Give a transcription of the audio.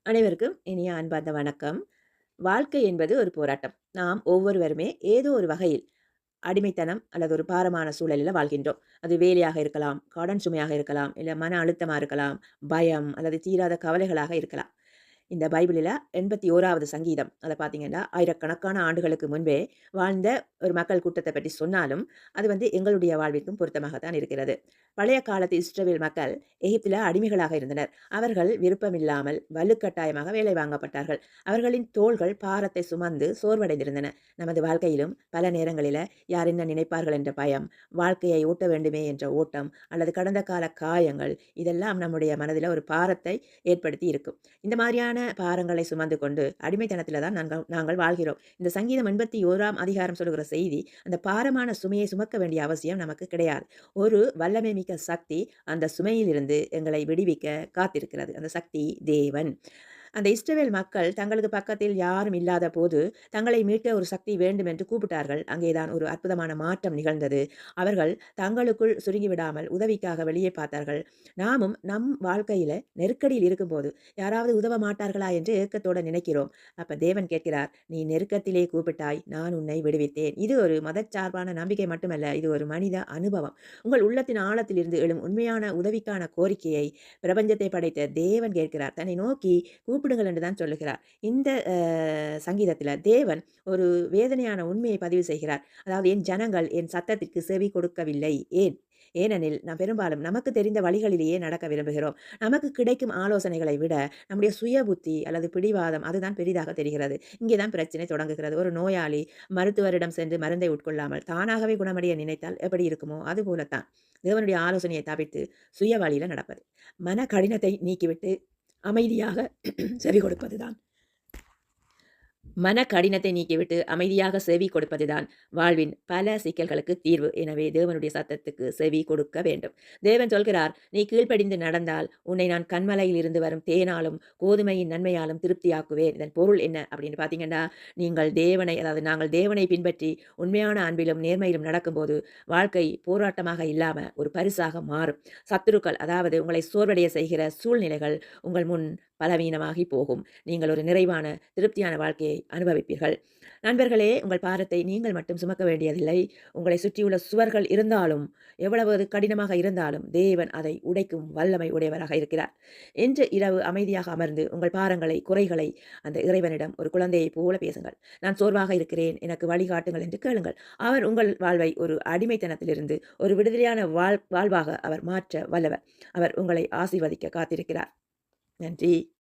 அனைவருக்கும் இனிய அன்பார்ந்த வணக்கம். வாழ்க்கை என்பது ஒரு போராட்டம். நாம் ஒவ்வொருவருமே ஏதோ ஒரு வகையில் அடிமைத்தனம் அல்லது ஒரு பாரமான சூழலில வாழ்கின்றோம். அது வேலையாக இருக்கலாம், கடன் சுமையாக இருக்கலாம், இல்ல மன அழுத்தமா இருக்கலாம், பயம் அல்லது தீராத கவலைகளாக இருக்கலாம். இந்த பைபிளில 81வது சங்கீதம் அத பார்த்தீங்கன்னா, ஆயிரக்கணக்கான ஆண்டுகளுக்கு முன்பே வாழ்ந்த ஒரு மக்கள் கூட்டத்த பற்றி சொன்னாலும், அது எங்களுடைய வாழ்விற்கும் பொருத்தமாக தான் இருக்கிறது. பழைய காலத்து இஸ்ரவேல் மக்கள் எகிப்தில அடிமைகளாக இருந்தனர். அவர்கள் விருப்பமில்லாமல் வலுக்கட்டாயமாக வேலை வாங்கப்பட்டார்கள். அவர்களின் தோள்கள் பாரத்தை சுமந்து சோர்வடைந்திருந்தன. நமது வாழ்க்கையிலும் பல நேரங்களில யார் என்ன நினைப்பார்கள் என்ற பயம், வாழ்க்கையை ஓட்ட வேண்டுமே என்ற ஓட்டம், அல்லது கடந்த கால காயங்கள் இதெல்லாம் நம்முடைய மனதில ஒரு பாரத்தை ஏற்படுத்தி இருக்கும். இந்த மாதிரியான பாரங்களை சுமந்து கொண்டு அடிமைத்தனத்தில தான் நாங்கள் வாழ்கிறோம். இந்த சங்கீதம் 81ஆம் அதிகாரம் சொல்லுகிற செய்தி, அந்த பாரமான சுமையை சுமக்க வேண்டிய அவசியம் நமக்கு கிடையாது. ஒரு வல்லமை மிக்க சக்தி அந்த சுமையிலிருந்து எங்களை விடுவிக்க காத்திருக்கிறது. அந்த சக்தி தேவன். அந்த இஸ்ரவேல் மக்கள் தங்களுக்கு பக்கத்தில் யாரும் இல்லாத போது தங்களை மீட்க ஒரு சக்தி வேண்டும் என்று கூப்பிட்டார்கள். அங்கேதான் ஒரு அற்புதமான மாற்றம் நிகழ்ந்தது. அவர்கள் தங்களுக்குள் சுருங்கி விடாமல் உதவிக்காக வெளியே பார்த்தார்கள். நாமும் நம் வாழ்க்கையில நெருக்கடியில் இருக்கும்போது யாராவது உதவ மாட்டார்களா என்று ஏக்கத்தோட நினைக்கிறோம். அப்ப தேவன் கேட்கிறார், நீ நெருக்கத்திலே கூப்பிட்டாய், நான் உன்னை விடுவித்தேன். இது ஒரு மதச்சார்பான நம்பிக்கை மட்டுமல்ல, இது ஒரு மனித அனுபவம். உங்கள் உள்ளத்தின் ஆழத்திலிருந்து எழும் உண்மையான உதவிக்கான கோரிக்கையை பிரபஞ்சத்தை படைத்த தேவன் கேட்கிறார். தன்னை நோக்கி கூப்பிடுங்கள் என்று தான் சொல்லுகிறார். இந்த சங்கீதத்தில தேவன் ஒரு வேதனையான உண்மையை பதிவு செய்கிறார். அதாவது என் ஜனங்கள் என் சத்தத்திற்கு செவி கொடுக்கவில்லை. ஏன்? ஏனெனில் நாம் பெரும்பாலும் நமக்கு தெரிந்த வழிகளிலேயே நடக்க விரும்புகிறோம். நமக்கு கிடைக்கும் ஆலோசனைகளை விட நம்முடைய சுய புத்தி அல்லது பிடிவாதம் அதுதான் பெரிதாக தெரிகிறது. இங்கே தான் பிரச்சனை தொடங்குகிறது. ஒரு நோயாளி மருத்துவரிடம் சென்று மருந்தை உட்கொள்ளாமல் தானாகவே குணமடைய நினைத்தால் எப்படி இருக்குமோ அதுபோலத்தான் தேவனுடைய ஆலோசனையை தவிர்த்து சுய வழியில நடப்பது. மன கடினத்தை நீக்கிவிட்டு அமைதியாக செவி கொடுப்பதுதான். மன கடினத்தை நீக்கிவிட்டு அமைதியாக செவி கொடுப்பதுதான் வாழ்வின் பல சிக்கல்களுக்கு தீர்வு. எனவே தேவனுடைய சத்தத்துக்கு செவி கொடுக்க வேண்டும். தேவன் சொல்கிறார், நீ கீழ்ப்படிந்து நடந்தால் உன்னை நான் கன்மலையில் இருந்து வரும் தேனாலும் கோதுமையின் நன்மையாலும் திருப்தியாக்குவேன். இதன் பொருள் என்ன அப்படின்னு பார்த்தீங்கன்னா, நாங்கள் தேவனை பின்பற்றி உண்மையான அன்பிலும் நேர்மையிலும் நடக்கும்போது வாழ்க்கை போராட்டமாக இல்லாம ஒரு பரிசாக மாறும். சத்துருக்கள் அதாவது உங்களை சோர்வடைய செய்கிற சூழ்நிலைகள் உங்கள் முன் பலவீனமாகி போகும். நீங்கள் ஒரு நிறைவான திருப்தியான வாழ்க்கையை அனுபவிப்பீர்கள். நண்பர்களே, உங்கள் பாரத்தை நீங்கள் மட்டும் சுமக்க வேண்டியதில்லை. உங்களை சுற்றியுள்ள சுவர்கள் இருந்தாலும், எவ்வளவு அது கடினமாக இருந்தாலும் தேவன் அதை உடைக்கும் வல்லமை உடையவராக இருக்கிறார். இன்று இரவு அமைதியாக அமர்ந்து உங்கள் பாரங்களை, குறைகளை அந்த இறைவனிடம் ஒரு குழந்தையைப் போல பேசுங்கள். நான் சோர்வாக இருக்கிறேன், எனக்கு வழிகாட்டுங்கள் என்று கேளுங்கள். அவர் உங்கள் வாழ்வை ஒரு அடிமைத்தனத்திலிருந்து ஒரு விடுதலையான வாழ்வாக அவர் மாற்ற வல்லவர். அவர் உங்களை ஆசீர்வதிக்க காத்திருக்கிறார். நன்றி.